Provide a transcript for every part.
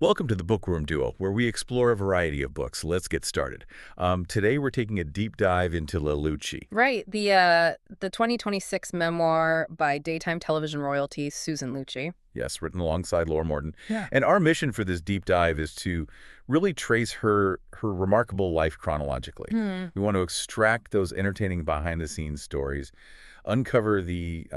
Welcome to the Bookworm Duo, where we explore a variety of books. Let's get started. Today we're taking a deep dive into La Lucci. Right. The 2026 memoir by daytime television royalty Susan Lucci. Yes, written alongside Laura Morton. Yeah. And our mission for this deep dive is to really trace her remarkable life chronologically. We want to extract those entertaining behind-the-scenes stories, uncover the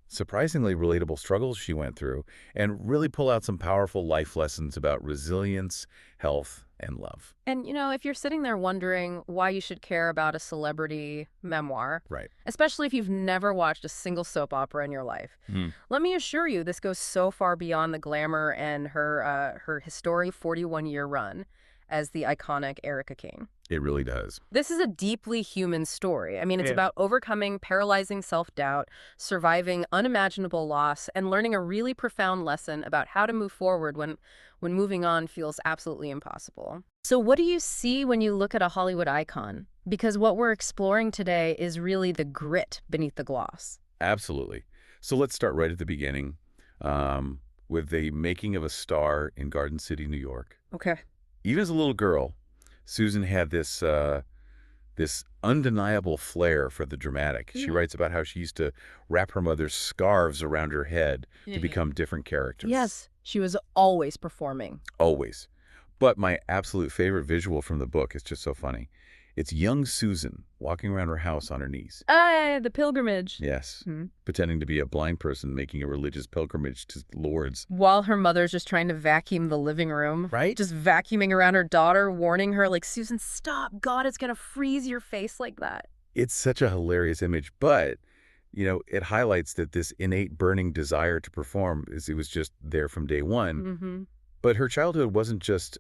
surprisingly relatable struggles she went through, and really pull out some powerful life lessons about resilience, health, and love. And, if you're sitting there wondering why you should care about a celebrity memoir, Right. especially if you've never watched a single soap opera in your life, let me assure you this goes so far beyond the glamour and her historic 41-year run as the iconic Erica Kane. It really does. This is a deeply human story. I mean, it's Yeah. about overcoming paralyzing self-doubt, surviving unimaginable loss, and learning a really profound lesson about how to move forward when moving on feels absolutely impossible. So what do you see when you look at a Hollywood icon? Because what we're exploring today is really the grit beneath the gloss. Absolutely. So let's start right at the beginning with the making of a star in Garden City, New York. Okay. Even as a little girl, Susan had this undeniable flair for the dramatic. She writes about how she used to wrap her mother's scarves around her head to become different characters. Yes, she was always performing. Always. But my absolute favorite visual from the book is just so funny. It's young Susan walking around her house on her knees. The pilgrimage. Yes, pretending to be a blind person making a religious pilgrimage to Lourdes. While her mother's just trying to vacuum the living room. Right? Just vacuuming around her daughter, warning her, like, Susan, stop. God is going to freeze your face like that. It's such a hilarious image, but, it highlights that this innate burning desire to perform it was just there from day one. But her childhood wasn't just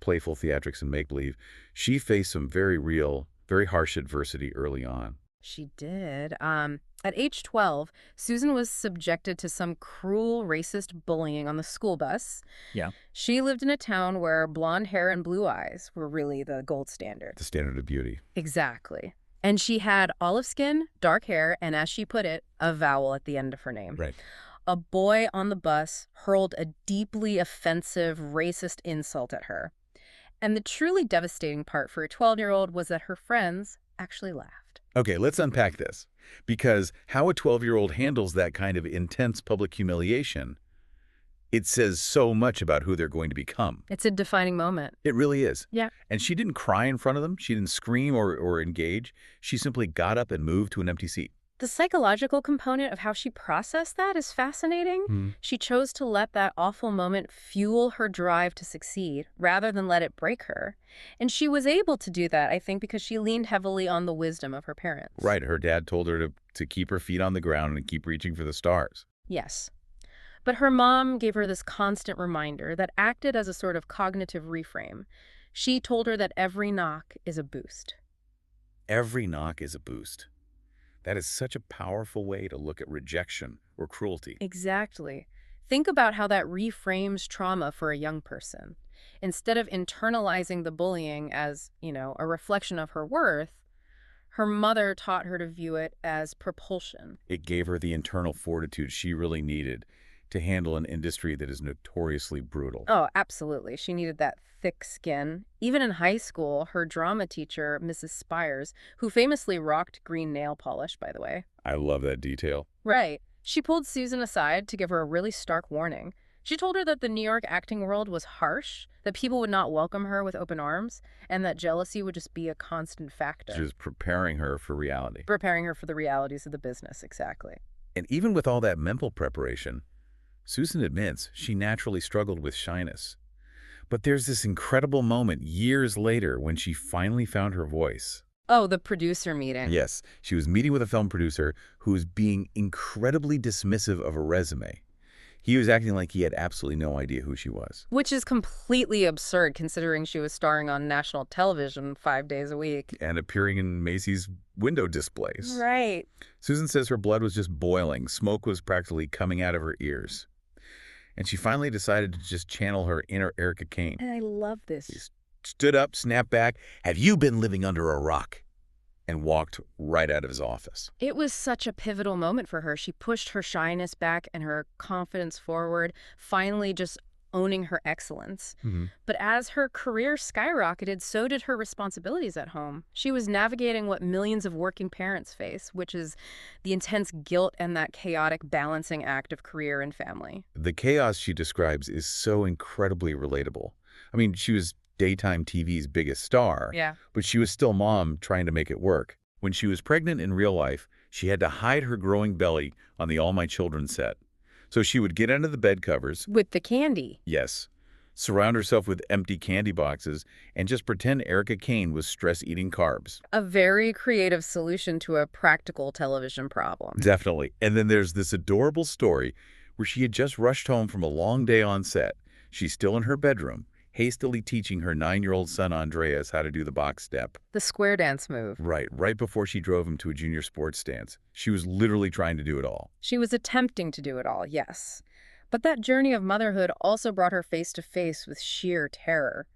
playful theatrics and make-believe. She faced some very real, very harsh adversity early on. She did. At age 12, Susan was subjected to some cruel, racist bullying on the school bus. Yeah. She lived in a town where blonde hair and blue eyes were really the gold standard. The standard of beauty. Exactly. And she had olive skin, dark hair, and as she put it, a vowel at the end of her name. Right. A boy on the bus hurled a deeply offensive, racist insult at her. And the truly devastating part for a 12-year-old was that her friends actually laughed. Okay, let's unpack this. Because how a 12-year-old handles that kind of intense public humiliation, it says so much about who they're going to become. It's a defining moment. It really is. Yeah. And she didn't cry in front of them. She didn't scream or engage. She simply got up and moved to an empty seat. The psychological component of how she processed that is fascinating. She chose to let that awful moment fuel her drive to succeed rather than let it break her. And she was able to do that, I think, because she leaned heavily on the wisdom of her parents. Right. Her dad told her to keep her feet on the ground and keep reaching for the stars. Yes. But her mom gave her this constant reminder that acted as a sort of cognitive reframe. She told her that every knock is a boost. Every knock is a boost. That is such a powerful way to look at rejection or cruelty. Exactly. Think about how that reframes trauma for a young person. Instead of internalizing the bullying as, a reflection of her worth, her mother taught her to view it as propulsion. It gave her the internal fortitude she really needed to handle an industry that is notoriously brutal. Oh, absolutely. She needed that thick skin. Even in high school, her drama teacher, Mrs. Spires, who famously rocked green nail polish, by the way. I love that detail. Right. She pulled Susan aside to give her a really stark warning. She told her that the New York acting world was harsh, that people would not welcome her with open arms, and that jealousy would just be a constant factor. She was preparing her for reality. Preparing her for the realities of the business, exactly. And even with all that mental preparation, Susan admits she naturally struggled with shyness. But there's this incredible moment years later when she finally found her voice. Oh, the producer meeting. Yes, she was meeting with a film producer who was being incredibly dismissive of her resume. He was acting like he had absolutely no idea who she was. Which is completely absurd considering she was starring on national television 5 days a week. And appearing in Macy's window displays. Right. Susan says her blood was just boiling. Smoke was practically coming out of her ears. And she finally decided to just channel her inner Erica Kane. And I love this. She stood up, snapped back, "Have you been living under a rock?" and walked right out of his office. It was such a pivotal moment for her. She pushed her shyness back and her confidence forward, finally just owning her excellence. Hmm. But as her career skyrocketed, so did her responsibilities at home. She was navigating what millions of working parents face, which is the intense guilt and that chaotic balancing act of career and family. The chaos she describes is so incredibly relatable. I mean, she was daytime TV's biggest star, Yeah. but she was still mom trying to make it work. When she was pregnant in real life, she had to hide her growing belly on the All My Children set. So she would get under the bed covers, With the candy. yes, surround herself with empty candy boxes, and just pretend Erica Kane was stress-eating carbs. A very creative solution to a practical television problem. Definitely. And then there's this adorable story where she had just rushed home from a long day on set. She's still in her bedroom, hastily teaching her 9-year-old son Andreas how to do the box step. The square dance move. Right before she drove him to a junior sports dance. She was literally trying to do it all. She was attempting to do it all, yes. But that journey of motherhood also brought her face to face with sheer terror.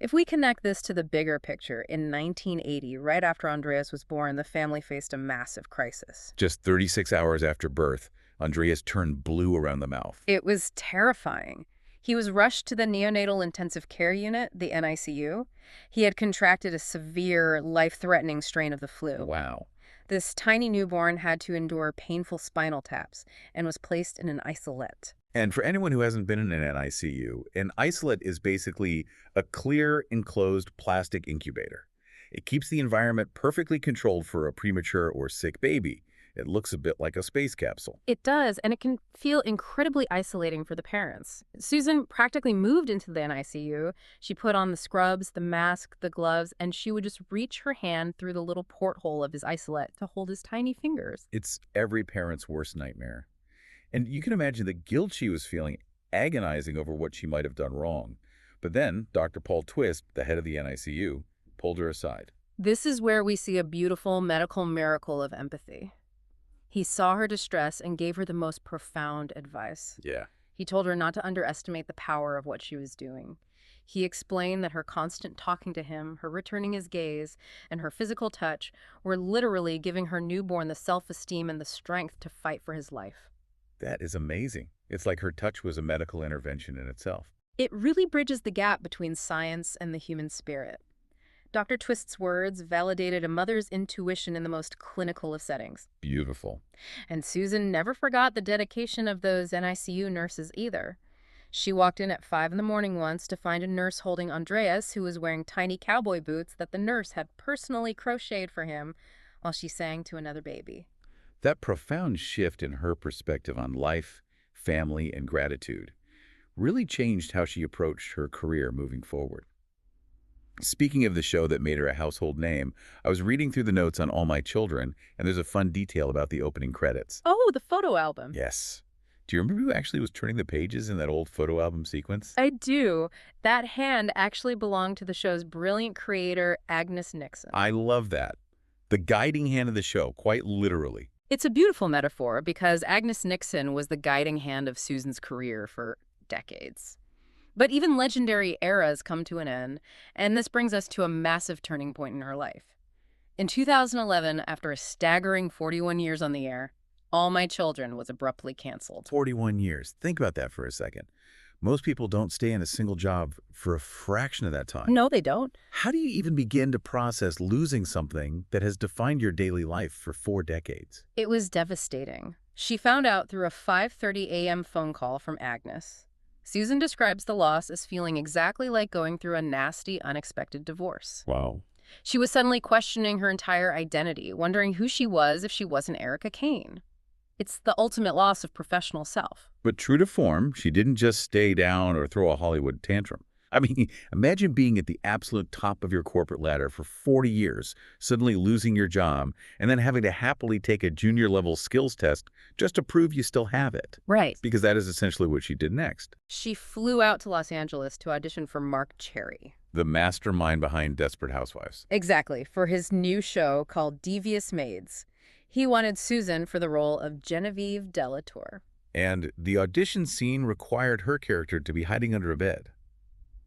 If we connect this to the bigger picture, in 1980, right after Andreas was born, the family faced a massive crisis. Just 36 hours after birth, Andreas turned blue around the mouth. It was terrifying. He was rushed to the neonatal intensive care unit, the NICU. He had contracted a severe, life-threatening strain of the flu. Wow. This tiny newborn had to endure painful spinal taps and was placed in an isolette. And for anyone who hasn't been in an NICU, an isolate is basically a clear, enclosed plastic incubator. It keeps the environment perfectly controlled for a premature or sick baby. It looks a bit like a space capsule. It does, and it can feel incredibly isolating for the parents. Susan practically moved into the NICU. She put on the scrubs, the mask, the gloves, and she would just reach her hand through the little porthole of his isolette to hold his tiny fingers. It's every parent's worst nightmare. And you can imagine the guilt she was feeling, agonizing over what she might have done wrong. But then Dr. Paul Twist, the head of the NICU, pulled her aside. This is where we see a beautiful medical miracle of empathy. He saw her distress and gave her the most profound advice. Yeah. He told her not to underestimate the power of what she was doing. He explained that her constant talking to him, her returning his gaze, and her physical touch were literally giving her newborn the self-esteem and the strength to fight for his life. That is amazing. It's like her touch was a medical intervention in itself. It really bridges the gap between science and the human spirit. Dr. Twist's words validated a mother's intuition in the most clinical of settings. Beautiful. And Susan never forgot the dedication of those NICU nurses either. She walked in at 5 in the morning once to find a nurse holding Andreas, who was wearing tiny cowboy boots that the nurse had personally crocheted for him while she sang to another baby. That profound shift in her perspective on life, family, and gratitude really changed how she approached her career moving forward. Speaking of the show that made her a household name, I was reading through the notes on All My Children, and there's a fun detail about the opening credits. Oh, the photo album. Yes. Do you remember who actually was turning the pages in that old photo album sequence? I do. That hand actually belonged to the show's brilliant creator, Agnes Nixon. I love that. The guiding hand of the show, quite literally. It's a beautiful metaphor because Agnes Nixon was the guiding hand of Susan's career for decades. But even legendary eras come to an end, and this brings us to a massive turning point in her life. In 2011, after a staggering 41 years on the air, All My Children was abruptly canceled. 41 years. Think about that for a second. Most people don't stay in a single job for a fraction of that time. No, they don't. How do you even begin to process losing something that has defined your daily life for 4 decades? It was devastating. She found out through a 5:30 a.m. phone call from Agnes. Susan describes the loss as feeling exactly like going through a nasty, unexpected divorce. Wow. She was suddenly questioning her entire identity, wondering who she was if she wasn't Erica Kane. It's the ultimate loss of professional self. But true to form, she didn't just stay down or throw a Hollywood tantrum. I mean, imagine being at the absolute top of your corporate ladder for 40 years, suddenly losing your job, and then having to happily take a junior-level skills test just to prove you still have it. Right. Because that is essentially what she did next. She flew out to Los Angeles to audition for Mark Cherry. The mastermind behind Desperate Housewives. Exactly, for his new show called Devious Maids. He wanted Susan for the role of Genevieve Delatour. And the audition scene required her character to be hiding under a bed.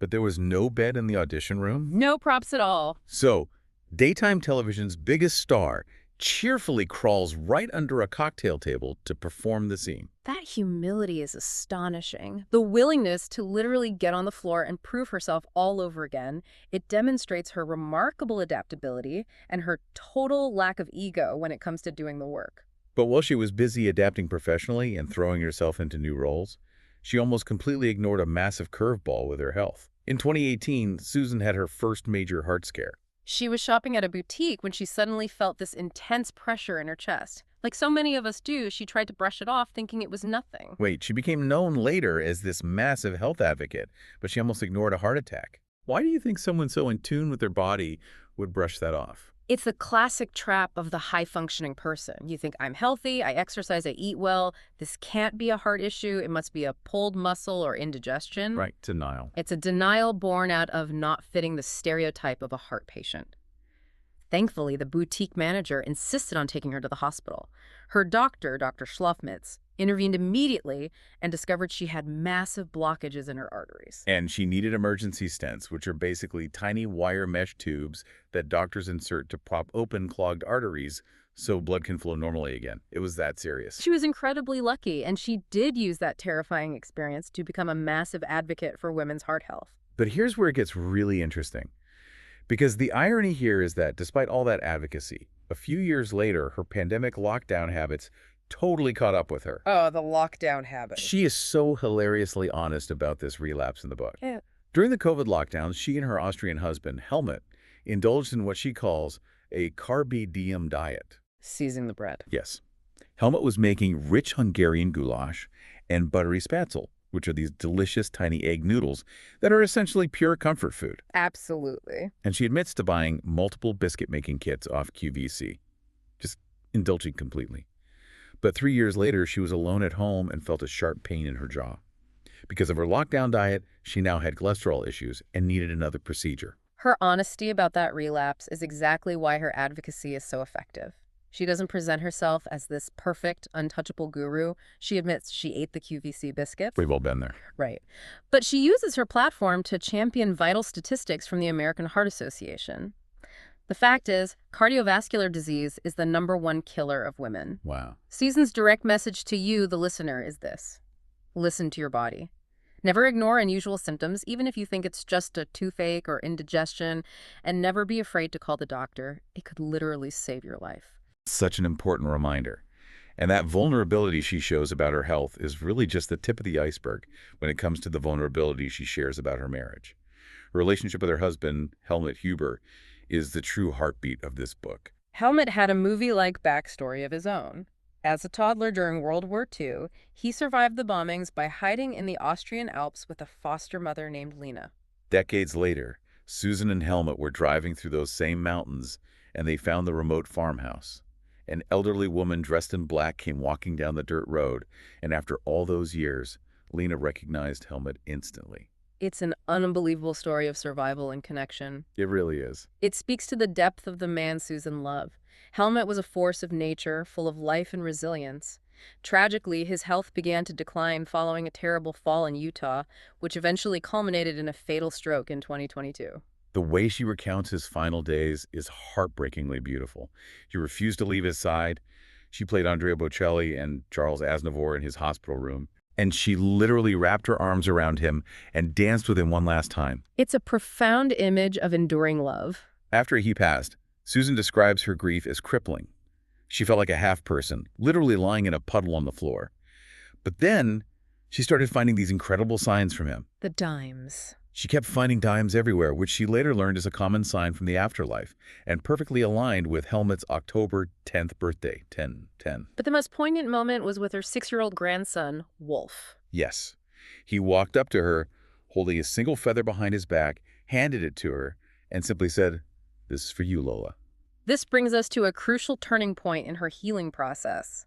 But there was no bed in the audition room? No props at all. So, daytime television's biggest star cheerfully crawls right under a cocktail table to perform the scene. That humility is astonishing. The willingness to literally get on the floor and prove herself all over again, it demonstrates her remarkable adaptability and her total lack of ego when it comes to doing the work. But while she was busy adapting professionally and throwing herself into new roles, she almost completely ignored a massive curveball with her health. In 2018, Susan had her first major heart scare. She was shopping at a boutique when she suddenly felt this intense pressure in her chest. Like so many of us do, she tried to brush it off, thinking it was nothing. Wait, she became known later as this massive health advocate, but she almost ignored a heart attack. Why do you think someone so in tune with their body would brush that off? It's the classic trap of the high-functioning person. You think, I'm healthy, I exercise, I eat well. This can't be a heart issue. It must be a pulled muscle or indigestion. Right, denial. It's a denial born out of not fitting the stereotype of a heart patient. Thankfully, the boutique manager insisted on taking her to the hospital. Her doctor, Dr. Schlafmitz, intervened immediately and discovered she had massive blockages in her arteries. And she needed emergency stents, which are basically tiny wire mesh tubes that doctors insert to prop open clogged arteries so blood can flow normally again. It was that serious. She was incredibly lucky, and she did use that terrifying experience to become a massive advocate for women's heart health. But here's where it gets really interesting. Because the irony here is that despite all that advocacy, a few years later, her pandemic lockdown habits totally caught up with her. Oh, the lockdown habit. She is so hilariously honest about this relapse in the book. Yeah. During the COVID lockdowns, she and her Austrian husband, Helmut, indulged in what she calls a carpe diem diet. Seizing the bread. Yes. Helmut was making rich Hungarian goulash and buttery spätzle, which are these delicious tiny egg noodles that are essentially pure comfort food. Absolutely. And she admits to buying multiple biscuit-making kits off QVC, just indulging completely. But 3 years later, she was alone at home and felt a sharp pain in her jaw. Because of her lockdown diet, she now had cholesterol issues and needed another procedure. Her honesty about that relapse is exactly why her advocacy is so effective. She doesn't present herself as this perfect, untouchable guru. She admits she ate the QVC biscuits. We've all been there. Right. But she uses her platform to champion vital statistics from the American Heart Association. The fact is, cardiovascular disease is the #1 killer of women. Wow. Susan's direct message to you, the listener, is this. Listen to your body. Never ignore unusual symptoms, even if you think it's just a toothache or indigestion, and never be afraid to call the doctor. It could literally save your life. Such an important reminder. And that vulnerability she shows about her health is really just the tip of the iceberg when it comes to the vulnerability she shares about her marriage. Her relationship with her husband, Helmut Huber, is the true heartbeat of this book. Helmut had a movie-like backstory of his own. As a toddler during World War II, he survived the bombings by hiding in the Austrian Alps with a foster mother named Lena. Decades later, Susan and Helmut were driving through those same mountains, and they found the remote farmhouse. An elderly woman dressed in black came walking down the dirt road, and after all those years, Lena recognized Helmut instantly. It's an unbelievable story of survival and connection. It really is. It speaks to the depth of the man Susan loved. Helmut was a force of nature, full of life and resilience. Tragically, his health began to decline following a terrible fall in Utah, which eventually culminated in a fatal stroke in 2022. The way she recounts his final days is heartbreakingly beautiful. She refused to leave his side. She played Andrea Bocelli and Charles Aznavour in his hospital room, and she literally wrapped her arms around him and danced with him one last time. It's a profound image of enduring love. After he passed, Susan describes her grief as crippling. She felt like a half-person, literally lying in a puddle on the floor. But then, she started finding these incredible signs from him. The dimes. She kept finding dimes everywhere, which she later learned is a common sign from the afterlife, and perfectly aligned with Helmut's October 10th birthday, 10/10. But the most poignant moment was with her 6-year-old grandson, Wolf. Yes. He walked up to her, holding a single feather behind his back, handed it to her, and simply said, "This is for you, Lola." This brings us to a crucial turning point in her healing process.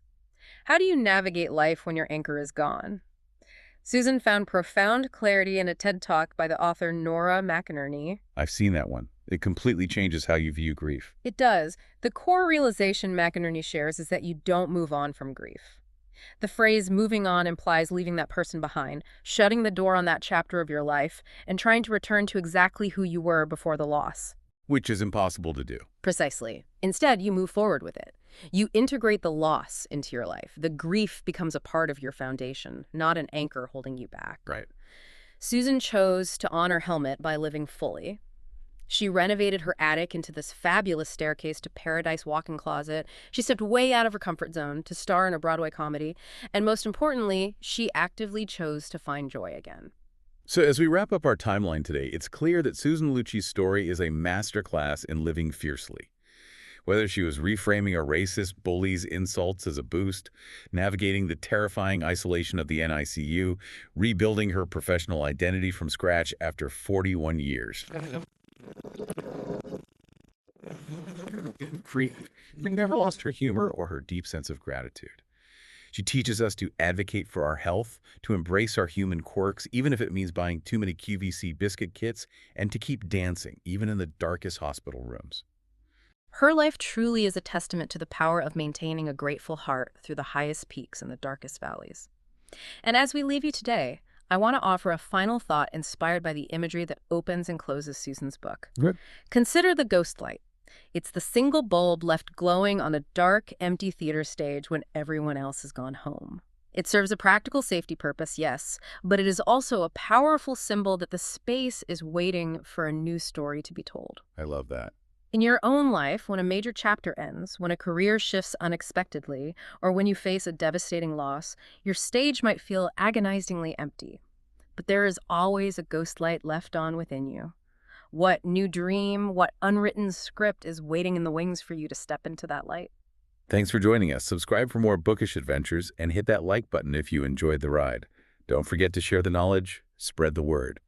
How do you navigate life when your anchor is gone? Susan found profound clarity in a TED Talk by the author Nora McInerney. I've seen that one. It completely changes how you view grief. It does. The core realization McInerney shares is that you don't move on from grief. The phrase moving on implies leaving that person behind, shutting the door on that chapter of your life, and trying to return to exactly who you were before the loss. Which is impossible to do. Precisely. Instead, you move forward with it. You integrate the loss into your life. The grief becomes a part of your foundation, not an anchor holding you back. Right. Susan chose to honor Helmet by living fully. She renovated her attic into this fabulous staircase to paradise walk-in closet. She stepped way out of her comfort zone to star in a Broadway comedy. And most importantly, she actively chose to find joy again. So as we wrap up our timeline today, it's clear that Susan Lucci's story is a masterclass in living fiercely. Whether she was reframing a racist bully's insults as a boost, navigating the terrifying isolation of the NICU, rebuilding her professional identity from scratch after 41 years. She never lost her humor or her deep sense of gratitude. She teaches us to advocate for our health, to embrace our human quirks, even if it means buying too many QVC biscuit kits, and to keep dancing, even in the darkest hospital rooms. Her life truly is a testament to the power of maintaining a grateful heart through the highest peaks and the darkest valleys. And as we leave you today, I want to offer a final thought inspired by the imagery that opens and closes Susan's book. Good. Consider the ghost light. It's the single bulb left glowing on a dark, empty theater stage when everyone else has gone home. It serves a practical safety purpose, yes, but it is also a powerful symbol that the space is waiting for a new story to be told. I love that. In your own life, when a major chapter ends, when a career shifts unexpectedly, or when you face a devastating loss, your stage might feel agonizingly empty. But there is always a ghost light left on within you. What new dream, what unwritten script is waiting in the wings for you to step into that light? Thanks for joining us. Subscribe for more bookish adventures and hit that like button if you enjoyed the ride. Don't forget to share the knowledge, spread the word.